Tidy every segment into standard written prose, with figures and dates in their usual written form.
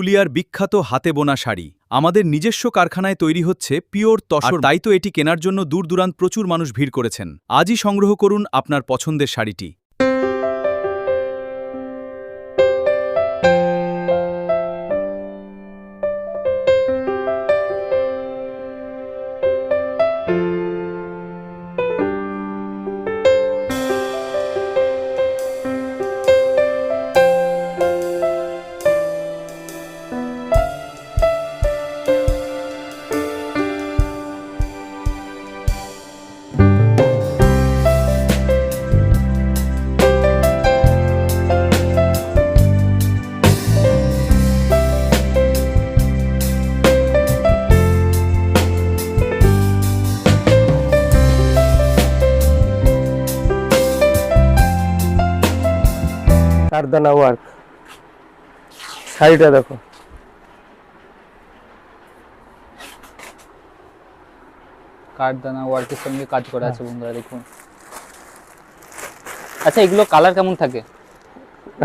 পুরুলিয়ার বিখ্যাত হাতে বোনা শাড়ি আমাদের নিজস্ব কারখানায় তৈরি হচ্ছে পিওর তসর, তাই তো এটি কেনার জন্য দূর দূরান্ত প্রচুর মানুষ ভিড় করেছেন। আজই সংগ্রহ করুন আপনার পছন্দের শাড়িটি। কারদানা ওয়ার্ক শাড়িটা দেখো, কারদানা ওয়ার্কের সঙ্গে কাজ করা আছে বন্ধুরা, দেখুন। আচ্ছা, এগুলো কালার কেমন থাকে?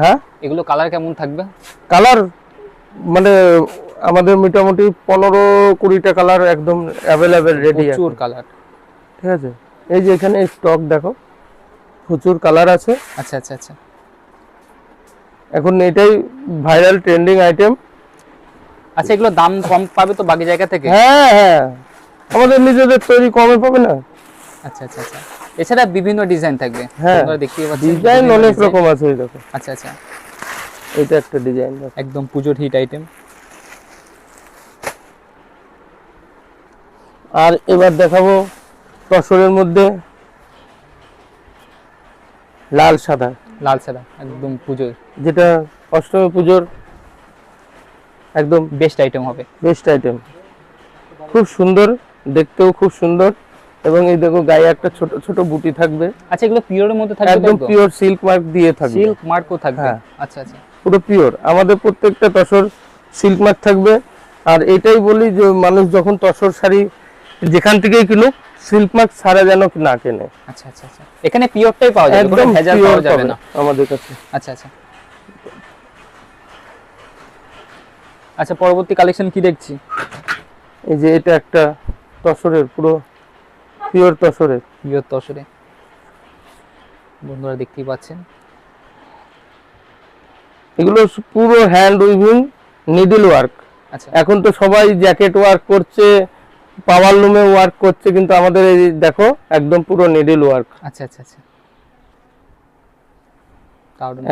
হ্যাঁ, এগুলো কালার কেমন থাকবে? কালার মানে আমাদের মোটামুটি 15-20টা কালার একদম অ্যাভেলেবেল রেডি আছে, প্রচুর কালার। ঠিক আছে, এই যে এখানে স্টক দেখো, প্রচুর কালার আছে। আচ্ছা আচ্ছা আচ্ছা, এখন এটাই ভাইরাল ট্রেন্ডিং আইটেম। আচ্ছা, এগুলো দাম কম পাবে তো বাকি জায়গা থেকে? হ্যাঁ হ্যাঁ, আমাদের নিজেদের তৈরি কমে পাবে না। আচ্ছা আচ্ছা আচ্ছা, এছাড়া বিভিন্ন ডিজাইন থাকবে। হ্যাঁ, তোমরা দেখতেই পাচ্ছ, ডিজাইন অনেক রকম আছে। এই দেখো, আচ্ছা আচ্ছা, এটা একটা ডিজাইন একদম পুজোর হিট আইটেম। আর এবার দেখাবো তসরের মধ্যে লাল সাদা, লাল সাদা একদম পুজোর, যেটা অষ্টমী পুজোর একদম বেস্ট আইটেম হবে। বেস্ট আইটেম, খুব সুন্দর দেখতেও, খুব সুন্দর। এবং এই দেখো গায়ে একটা ছোট ছোট বুটি থাকবে। আচ্ছা, এগুলো পিওরের মধ্যে থাকবে? একদম পিওর সিল্ক মার্ক দিয়ে থাকবে, সিল্ক মার্কও থাকবে। হ্যাঁ, আচ্ছা আচ্ছা, পুরো পিওর। আমাদের প্রত্যেকটা তসর সিল্ক মার্ক থাকবে। আর এটাই বলি যে মানুষ যখন তসর শাড়ি যেখান থেকেই কিনুক, সিল্ক মার্ক ছাড়া যেন না কেনে। আচ্ছা আচ্ছা আচ্ছা, এখানে পিওরটাই পাওয়া যাবে, কোনো ভেজাল পাওয়া যাবে না আমাদের কাছে। আচ্ছা আচ্ছা আচ্ছা, পরবর্তী কালেকশন কি দেখছি? এই যে এটা একটা তসরের, পুরো পিওর তসরের, পিওর তসরে বন্ধুরা দেখতেই পাচ্ছেন। এগুলো পুরো হ্যান্ড উইভিং নিডল ওয়ার্ক। আচ্ছা, এখন তো সবাই জ্যাকেট ওয়ার্ক করছে, পাওয়ার লুমে ওয়ার্ক করছে, কিন্তু আমাদের এই দেখো একদম পুরো নিডল ওয়ার্ক। আচ্ছা আচ্ছা আচ্ছা,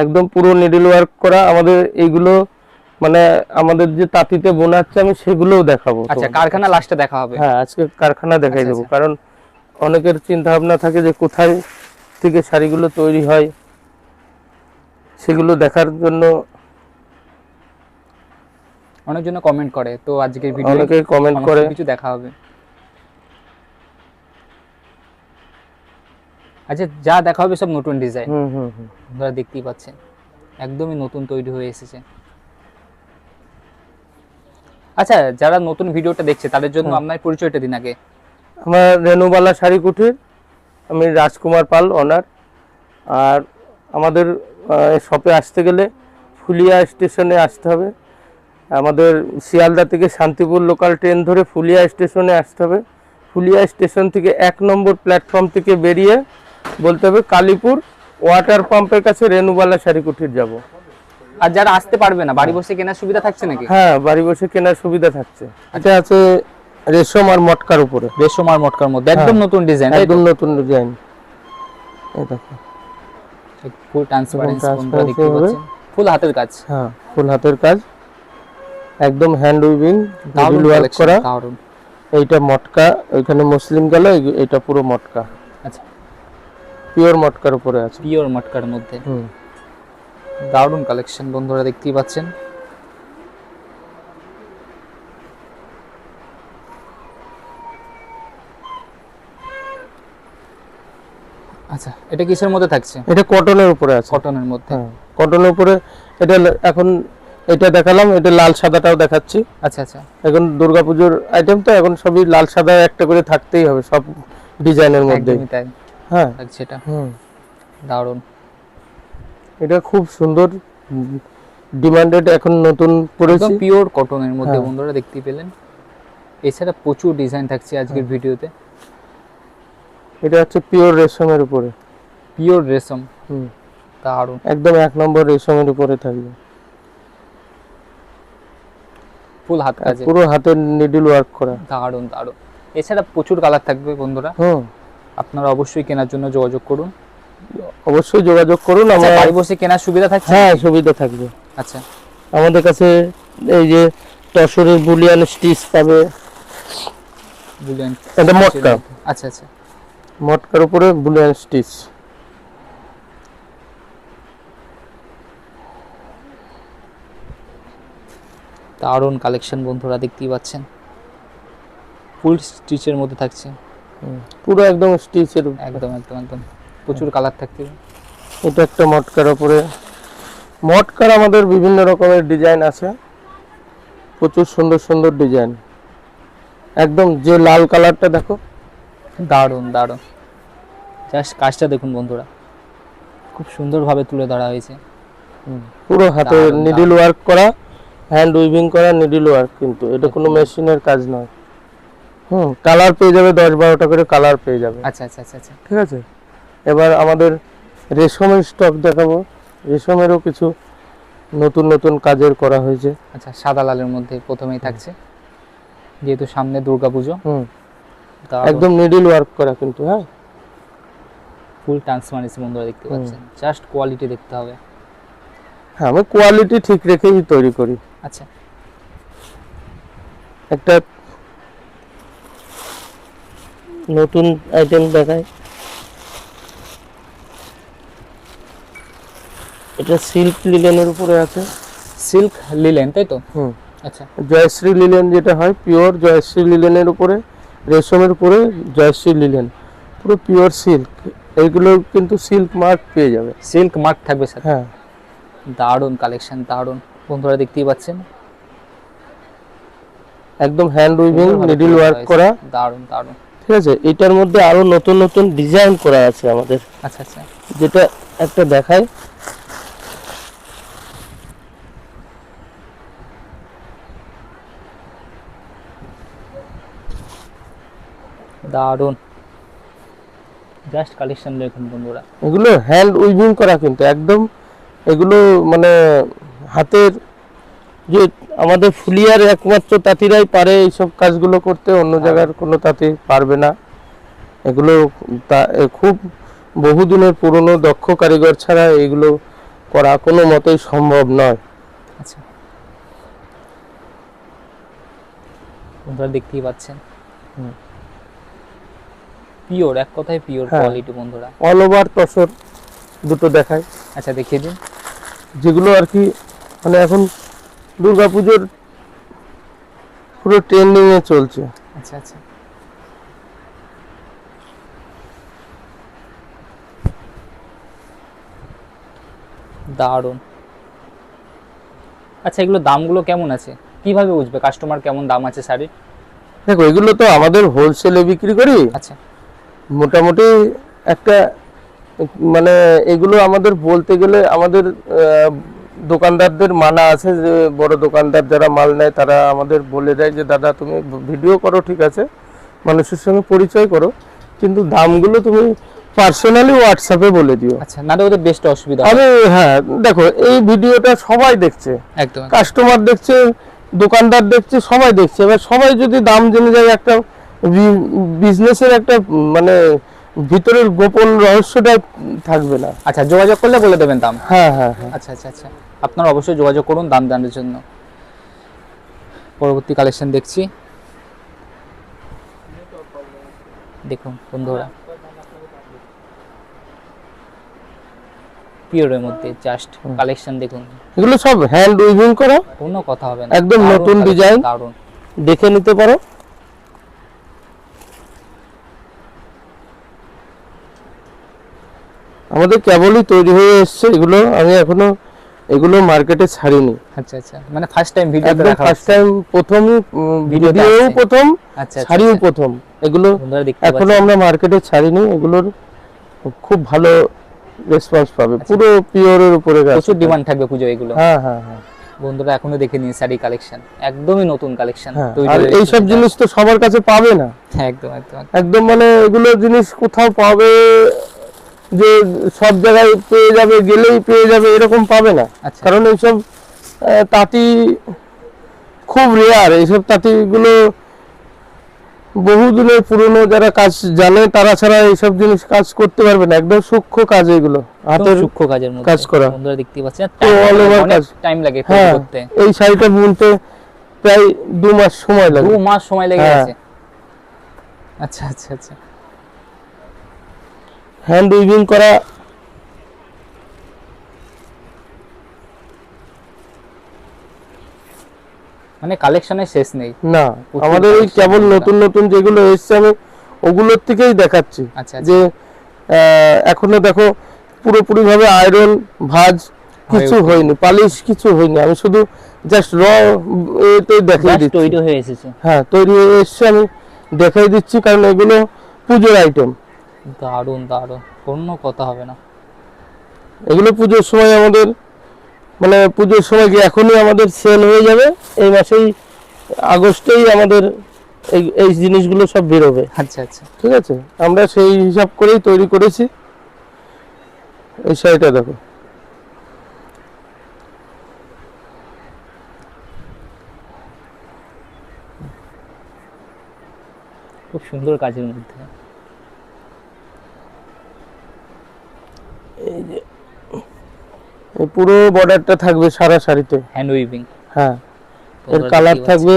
একদম পুরো নিডল ওয়ার্ক করা। আমাদের এইগুলো মানে আমাদের যে তাঁতিতে বোনাচ্ছে, আমি সেগুলোও দেখাবো। আচ্ছা, কারখানা লাস্টে দেখা হবে। হ্যাঁ, আজকে কারখানা দেখাই দেবো, কারণ অনেকের চিন্তা ভাবনা থাকে যে কোথায় থেকে শাড়িগুলো তৈরি হয়, সেগুলো দেখার জন্য অনেকজন কমেন্ট করে, তো আজকের ভিডিও অনেকে কমেন্ট করে, কিছু দেখা হবে। আচ্ছা, যা দেখা হবে সব নতুন ডিজাইন। আপনারা দেখতেই পাচ্ছেন, একদমই নতুন তৈরি হয়ে এসেছে। আচ্ছা, যারা নতুন ভিডিওটা দেখছে তাদের জন্য আপনার পরিচয়টা দিন আগে। আমার রেনুবালা শাড়ি কুটির, আমি রাজকুমার পাল, ওনার। আর আমাদের শপে আসতে গেলে ফুলিয়া স্টেশনে আসতে হবে। আমাদের শিয়ালদা থেকে শান্তিপুর লোকাল ট্রেন ধরে ফুলিয়া স্টেশনে আসতে হবে। ফুলিয়া স্টেশন থেকে 1 নম্বর প্ল্যাটফর্ম থেকে বেরিয়ে বলতে হবে কালীপুর ওয়াটার পাম্পের কাছে রেনুবালা শাড়ি কুটির যাব। আর যারা আসতে পারবে না, বাড়ি বসে কেনার সুবিধা থাকছে নাকি? হ্যাঁ, বাড়ি বসে কেনার সুবিধা থাকছে। এটা আছে রেশম আর মটকার উপরে, রেশম আর মটকার মধ্যে একদম নতুন ডিজাইন, একদম নতুন ডিজাইন। এই দেখো, ফুল ট্রান্সপারেন্সি বন্ধুরা দেখতে পাচ্ছেন, ফুল হাতের কাজ। হ্যাঁ, ফুল হাতের কাজ, একদম হ্যান্ড উইভিং নিডল ওয়ার্ক করা। এইটা মটকা, ওইখানে মুসলিম গেল, এটা পুরো মটকা। আচ্ছা, পিওর মটকার উপরে আছে, পিওর মটকার মধ্যে। দারুণ কালেকশন বন্ধুরা দেখতেই পাচ্ছেন। আচ্ছা, এটা কিসের মধ্যে থাকছে? এটা কটনের উপরে আছে, কটনের মধ্যে। হ্যাঁ, কটনের উপরে। এটা এখন এটা দেখালাম, এটা লাল সাদাটাও দেখাচ্ছি। আচ্ছা আচ্ছা, এখন দুর্গাপূজার আইটেম তো, এখন সবই লাল সাদা একটা করে থাকতেই হবে সব ডিজাইনের মধ্যে। হ্যাঁ, সেটা দারুণ। এটা খুব সুন্দর ডিমান্ডেড এখন নতুন করেছি। পিওর কটনের মধ্যে হ্যাঁ। বন্ধুরা দেখতেই পেলেন। এছাড়া প্রচুর ডিজাইন থাকছে আজকের ভিডিওতে। এটা হচ্ছে পিওর রেশমের উপরে, পিওর রেশম, দারুন একদম 1 নম্বর রেশমের উপরে থাকবে, ফুল হাত কাজে, পুরো হাতের নিডল ওয়ার্ক করা। দারুন দারুন। এছাড়া প্রচুর কালার থাকবে বন্ধুরা, আপনারা অবশ্যই কেনার জন্য যোগাযোগ করুন। অবশ্যই যোগাযোগ করুন। আচ্ছা, আমার বাড়ি বসে কেনার সুবিধা থাকছে? হ্যাঁ, সুবিধা থাকবে। আচ্ছা, আমাদের কাছে এই যে তসরের বুলিয়ান স্টিচ পাবে, বুলিয়ান, এটা মটকা। আচ্ছা আচ্ছা, মটকার উপরে বুলিয়ান স্টিচ। দারুন কালেকশন বন্ধুরা দেখতেই পাচ্ছেন, ফুল স্টিচের মধ্যে থাকছে, পুরো একদম স্টিচের, একদম একদম একদম প্রচুর কালার থাকছে। এটা একটা মটকার উপরে। মটকার আমাদের বিভিন্ন রকমের ডিজাইন আছে, প্রচুর সুন্দর সুন্দর ডিজাইন। একদম যে লাল কালারটা দেখো, দারুন দারুন, জাস্ট কাজটা দেখুন বন্ধুরা, খুব সুন্দরভাবে তুলে ধরা হয়েছে। পুরো হাতে দারুণ, নিডল ওয়ার্ক করা, হ্যান্ড উইভিং করা নিডল ওয়ার্ক, কিন্তু এটা কোনো মেশিনের কাজ নয়। কালার পেয়ে যাবে 10-12টা করে কালার পেয়ে যাবে। আচ্ছা আচ্ছা আচ্ছা আচ্ছা, ঠিক আছে। এবার আমাদের রেশমের স্টক দেখাবো। রেশমেরও কিছু নতুন নতুন কাজের করা হয়েছে। আচ্ছা, সাদা লালের মধ্যে প্রথমেই থাকছে, যেহেতু সামনে দুর্গাপুজো। একদম নিডল ওয়ার্ক করা কিন্তু, হ্যাঁ, ফুল ট্রান্সপারেন্সি বন্ধুরা দেখতে পাচ্ছেন, জাস্ট কোয়ালিটি দেখতে হবে। হ্যাঁ, আমি কোয়ালিটি ঠিক রেখেই তৈরি করি। আচ্ছা, একটা নতুন আইটেম দেখায়, এটা সিল্ক লিলেনের উপরে আছে। সিল্ক লিলেন, তাই তো? আচ্ছা, জয়শ্রী লিলেন যেটা হয়, পিওর জয়শ্রী লিলেনের উপরে, রেশমের উপরে জয়শ্রী লিলেন, পুরো পিওর সিল্ক। এইগুলো কিন্তু সিল্ক মার্ক পেয়ে যাবে, সিল্ক মার্ক থাকবে স্যার। হ্যাঁ। দারুন কালেকশন, দারুন বন্ধুরা দেখতেই পাচ্ছেন, একদম হ্যান্ড উইভিং নিডল ওয়ার্ক করা, দারুন দারুন। ঠিক আছে। এটার মধ্যে আরো নতুন নতুন ডিজাইন করা আছে আমাদের। আচ্ছা আচ্ছা, যেটা একটা দেখায়, দারুন, জাস্ট কালেকশন দেখুন বন্ধুরা। এগুলো হ্যান্ড উইভিং করা কিন্তু একদম, এগুলো মানে হাতের, যে আমাদের ফুলিয়ার একমাত্র তাঁতিরাই পারে এইসব কাজগুলো করতে, অন্য জায়গার কোনো তাঁতি পারবে না। এগুলো খুব বহুদিনের পুরনো দক্ষ কারিগর ছাড়া এগুলো করা কোনো মতেই সম্ভব নয়। আচ্ছা, বন্ধুরা দেখতেই পাচ্ছেন, পিওর, এক কথায় পিওর কোয়ালিটি বন্ধুরা। অল ওভার তসর দুটো দেখায়। আচ্ছা, দেখিয়ে দিন। যেগুলো আর কি মানে এখন দুর্গাপুজোর পুরো ট্রেন্ডিং এ চলছে। আচ্ছা আচ্ছা, দারুন। আচ্ছা, এগুলো দামগুলো কেমন আছে, কিভাবে বুঝবে কাস্টমার কেমন দাম আছে শাড়ির? দেখো, এগুলো তো আমাদের হোলসেলে বিক্রি করি। আচ্ছা, মোটামুটি একটা মানে এগুলো আমাদের বলতে গেলে আমাদের দোকানদারদের মানা আছে, যে বড় দোকানদার যারা মাল নেয় তারা আমাদের বলে দেয় যে দাদা তুমি ভিডিও করো, ঠিক আছে, মানুষের সঙ্গে পরিচয় করো, কিন্তু দামগুলো তুমি পার্সোনালি হোয়াটসঅ্যাপে বলে দিও। আচ্ছা, না তো ওদের বেস্ট অসুবিধা আমি, হ্যাঁ, দেখো এই ভিডিওটা সবাই দেখছে, একদম, কাস্টমার দেখছে, দোকানদার দেখছে, সবাই দেখছে। এবার সবাই যদি দাম জেনে যায়, একটা বিজনেসের একটা মানে ভিতরের গোপন রহস্যটা থাকবে না। আচ্ছা, যোগাযোগ করলে বলে দেবেন দাম? হ্যাঁ হ্যাঁ হ্যাঁ, আচ্ছা আচ্ছা আচ্ছা, আপনারা অবশ্যই যোগাযোগ করুন দাম জানার জন্য। পরবর্তী কালেকশন দেখছি, দেখুন বন্ধুরা, পিওরের মধ্যে জাস্ট কালেকশন দেখুন, এগুলো সব হ্যান্ড উইভিং করা, কোনো কথা হবে না, একদম দারুণ নতুন collection, ডিজাইন, দারুণ। দেখে নিতে পারো। আমাদের কেবলই তৈরি হয়ে এসছে এগুলো, আমি এখনো এগুলো মার্কেটে ছাড়িনি। আচ্ছা আচ্ছা, মানে ফার্স্ট টাইম ভিডিওতে একদম দেখা ফার্স্ট টাইম, প্রথমই ভিডিওতে ভিডিও আসছে। প্রথম, আচ্ছা শাড়িও প্রথম। এগুলো বন্ধুরা দেখতে এখনো পাচ্ছেন, আমরা মার্কেটে ছাড়িনি। এগুলোর খুব ভালো রেসপন্স পাবে, পুরো পিওরের উপরে কাজ। প্রচুর ডিমান্ড থাকবে পুজো এগুলো। হ্যাঁ হ্যাঁ হ্যাঁ বন্ধুরা এখনো দেখে নিন শাড়ি কালেকশন, একদমই নতুন কালেকশন। হ্যাঁ। আর এইসব জিনিস তো সবার কাছে পাবে না, একদম একদম একদম। একদম মানে এগুলো জিনিস কোথাও পাবে যে সব জায়গায় পেয়ে যাবে, গেলেই পেয়ে যাবে এরকম পাবে না। আচ্ছা। কারণ এইসব তাঁতি খুব রেয়ার। এইসব তাঁতিগুলো বহুদিনের পুরনো, যারা কাজ জানে তারা ছাড়া এইসব জিনিস কাজ করতে পারবে না। একদম সূক্ষ্ম কাজ এগুলো, হাতের সূক্ষ্ম কাজের মধ্যে কাজ করা। বন্ধুরা দেখতে পাচ্ছেন তো all over অনেক কাজ। টাইম লাগে তৈরি হ্যাঁ, করতে। এই শাড়িটা বুনতে প্রায় 2 মাস সময় লাগে। 2 মাস সময় লেগে হ্যাঁ। গেছে। আচ্ছা আচ্ছা আচ্ছা। হ্যান্ড উইভিং করা। মানে কালেকশনের শেষ নেই। না, প্রচুর আমাদের এই collection কেবল বন্ধুরা। নতুন নতুন যেগুলো এসছে আমি ওগুলোর থেকেই দেখাচ্ছি। আচ্ছা, যে এখনো দেখো পুরোপুরি ভাবে আয়রন ভাঁজ কিছু ওঠেনি। হয়নি, পালিশ কিছু হয়নি। আমি শুধু জাস্ট এতে দেখাই Just দিচ্ছি। তৈরি হয়ে এসেছে। হ্যাঁ, তৈরি হয়ে এসছে, আমি দেখাই দিচ্ছি কারণ এগুলো পুজোর আইটেম। দারুণ দারুণ, কোনো কথা হবে না। এগুলো পুজোর সময় আমাদের, মানে পুজোর সময় কি এখনই আমাদের সেল হয়ে যাবে। এই মাসেই আগস্টেই আমাদের এই এই জিনিসগুলো সব বেরোবে। আচ্ছা আচ্ছা। ঠিক আছে, আমরা সেই হিসাব করেই তৈরি করেছি। এই শাড়িটা দেখো, খুব সুন্দর কাজের মধ্যে। এই পুরো বর্ডারটা থাকবে সারা শাড়িতে। Hand weaving. হ্যাঁ, এর কালার থাকবে,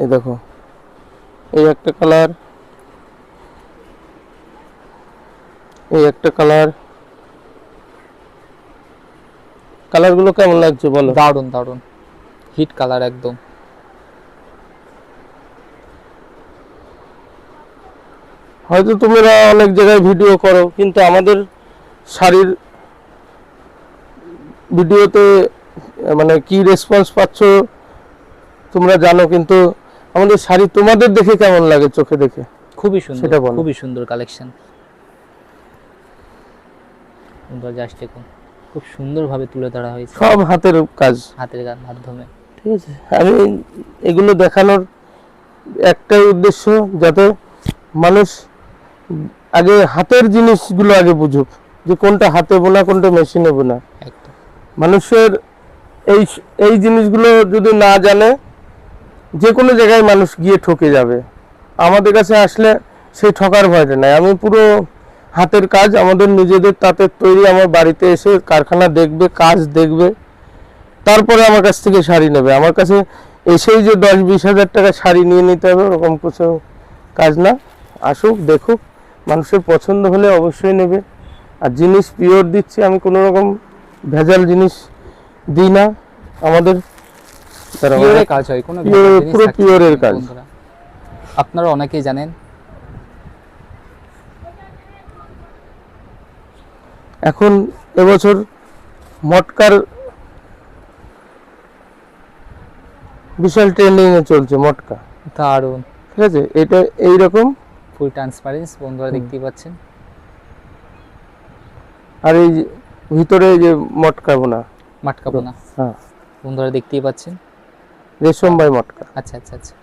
এই দেখো, এই একটা কালার, এই একটা কালার। কালারগুলো কেমন লাগছে বলো? দারুণ দারুণ, হিট কালার একদম। হয়তো তোমরা অনেক জায়গায় ভিডিও করো, কিন্তু আমাদের শাড়ির ভিডিওতে মানে কি রেসপন্স পাচ্ছ তোমরা জানো, কিন্তু আমাদের শাড়ি তোমাদের দেখে কেমন লাগে চোখে দেখে খুবই সুন্দর, সেটা বলো। খুবই সুন্দর কালেকশন। তোমরা জাস্ট দেখুন, খুব সুন্দরভাবে তুলে ধরা হয়েছে সব হাতের কাজ। হাতের মাধ্যমে। ঠিক আছে, আমি এগুলো দেখানোর একটাই উদ্দেশ্য, যাতে মানুষ আগে হাতের জিনিসগুলো আগে বুঝুক, যে কোনটা হাতে বোনা কোনটা মেশিনে বোনা। একদম। মানুষের এই এই জিনিসগুলো যদি না জানে, যে কোনো জায়গায় মানুষ গিয়ে ঠকে যাবে। আমাদের কাছে আসলে সেই ঠকার ভয়টা নাই। আমি পুরো হাতের কাজ, আমাদের নিজেদের তাঁতের তৈরি, আমার বাড়িতে এসে কারখানা দেখবে, কাজ দেখবে, তারপরে আমার কাছ থেকে শাড়ি নেবে। আমার কাছে এসেই যে 10-20 হাজার টাকা শাড়ি নিয়ে নিতে হবে ওরকম কিছু কাজ না। আসুক, দেখুক, মানুষের পছন্দ হলে অবশ্যই নেবে। আর জিনিস পিওর দিচ্ছি, আমি কোনো রকম ভেজাল জিনিস দিই না। আমাদের পিওরের কাজ হয়, কোনো Pure, ভেজাল জিনিস পুরো থাকছে না পিওরের কাজ। বন্ধুরা। আপনারা অনেকেই জানেন এখন এবছর মটকার বিশাল ট্রেন্ডিং এ চলছে মটকা। দারুণ, ঠিক আছে, এটা এইরকম, ফুল ট্রান্সপারেন্স বন্ধুরা দেখতেই পাচ্ছেন। আর এই যে ভিতরে এই যে মটকা বোনা, মাটকা বোনা হ্যাঁ, বন্ধুরা দেখতেই পাচ্ছেন। রেশম বাই মটকা। আচ্ছা আচ্ছা আচ্ছা।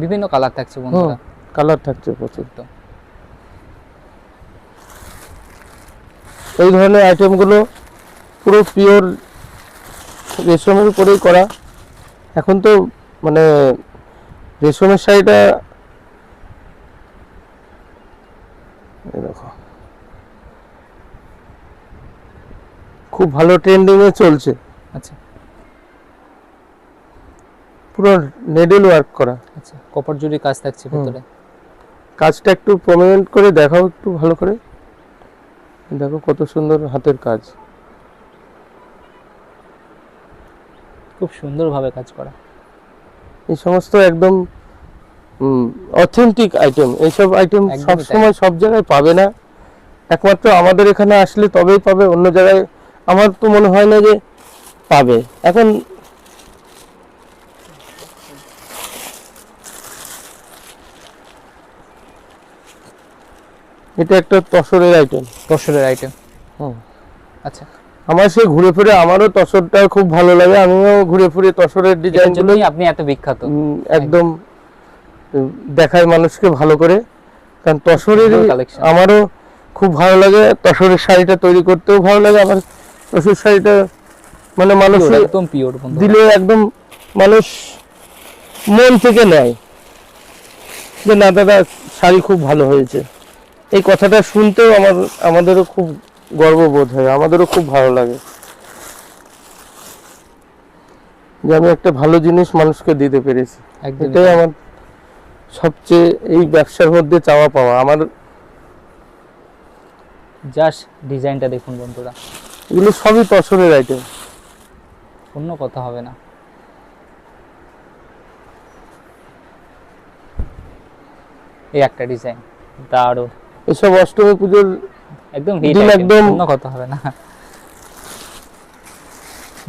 বিভিন্ন কালার থাকছে বন্ধুরা। কালার থাকছে প্রচুর। একদম। এই ধরনের আইটেমগুলো পুরো পিওর রেশমের উপরেই করা। এখন তো মানে রেশমের শাড়িটা এই দেখো খুব ভালো ট্রেন্ডিং এ চলছে। আচ্ছা পুরো নেডেল ওয়ার্ক করা, আচ্ছা, কপার জুড়ি কাজ থাকছে ভিতরে। কাজটা একটু প্রমিনেন্ট করে দেখাও একটু ভালো করে। দেখো কত সুন্দর হাতের কাজ, খুব সুন্দরভাবে কাজ করা। এই সমস্ত একদম অথেন্টিক আইটেম। এইসব আইটেম একদমই সব তাই। সময় সব জায়গায় পাবে না, একমাত্র আমাদের এখানে আসলে তবেই পাবে। অন্য জায়গায় আমার তো মনে হয় না যে পাবে। এখন এটা একটা তসরের আইটেম। তসরের আইটেম। হুম। আচ্ছা, আমার সেই ঘুরে ফিরে আমারও তসরটা খুব ভালো লাগে, আমিও ঘুরে ফিরে তসরের এর ডিজাইন জন্যই আপনি এত বিখ্যাত। একদম দেখায় মানুষকে ভালো করে, কারণ তসরের সুন্দর collection। আমারও খুব ভালো লাগে। তসরের শাড়িটা তৈরি করতেও ভালো লাগে আমার। তসরের শাড়িটা মানে মানুষ Pure, একদম পিওর বন্ধু। দিলে একদম মানুষ মন থেকে নেয় যে না দাদা শাড়ি খুব ভালো হয়েছে। এই কথাটা শুনতেও আমাদেরও খুব গর্ববোধ হয়, আমাদেরও খুব ভালো লাগে যে আমি একটা ভালো জিনিস মানুষকে দিতে পেরেছি। একদম এটাই আমার সবচেয়ে এই ব্যবসার মধ্যে চাওয়া পাওয়া। আমার জাস্ট ডিজাইনটা দেখুন বন্ধুরা, এগুলো সবই তসরের আইটেম। অন্য কথা হবে না। এই একটা ডিজাইন দারুণ, এসব অষ্টমী পুজোর একদম হিট দিন আইটেম, একদম। অন্য কথা হবে না।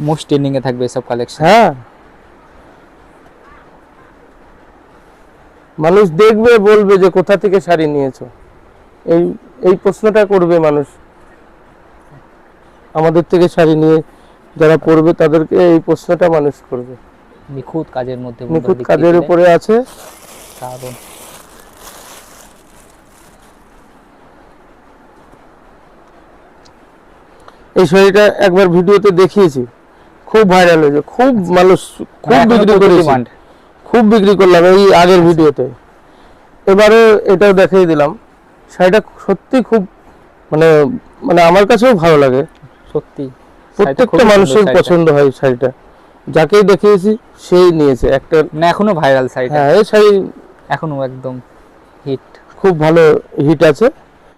মোস্ট ট্রেন্ডিং এ থাকবে এসব কালেকশন। হ্যাঁ, মানুষ দেখবে বলবে যে কোথা থেকে শাড়ি নিয়েছো, এই এই প্রশ্নটা করবে মানুষ। আমাদের থেকে শাড়ি নিয়ে যারা পরবে তাদেরকে এই প্রশ্নটা মানুষ করবে। নিখুঁত কাজের মধ্যে বন্ধুরা নিখুঁত দেখতে কাজের পেলে উপরে আছে। দারুণ। এই শাড়িটা একবার ভিডিওতে দেখিয়েছি, খুব ভাইরাল হয়েছে, খুব মানুষ খুব এখনো বিক্রি প্রচুর করেছে, demand। খুব বিক্রি করলাম এই আগের ভিডিওতে। এবারে এটাও দেখিয়ে দিলাম। শাড়িটা সত্যি খুব মানে মানে আমার কাছেও ভালো লাগে। সত্যি প্রত্যেকটা মানুষের পছন্দ হয় শাড়িটা, যাকেই দেখিয়েছি সেই নিয়েছে একটা। মানে এখনো ভাইরাল শাড়িটা, হ্যাঁ, এই শাড়ি এখনো একদম হিট। খুব ভালো হিট আছে।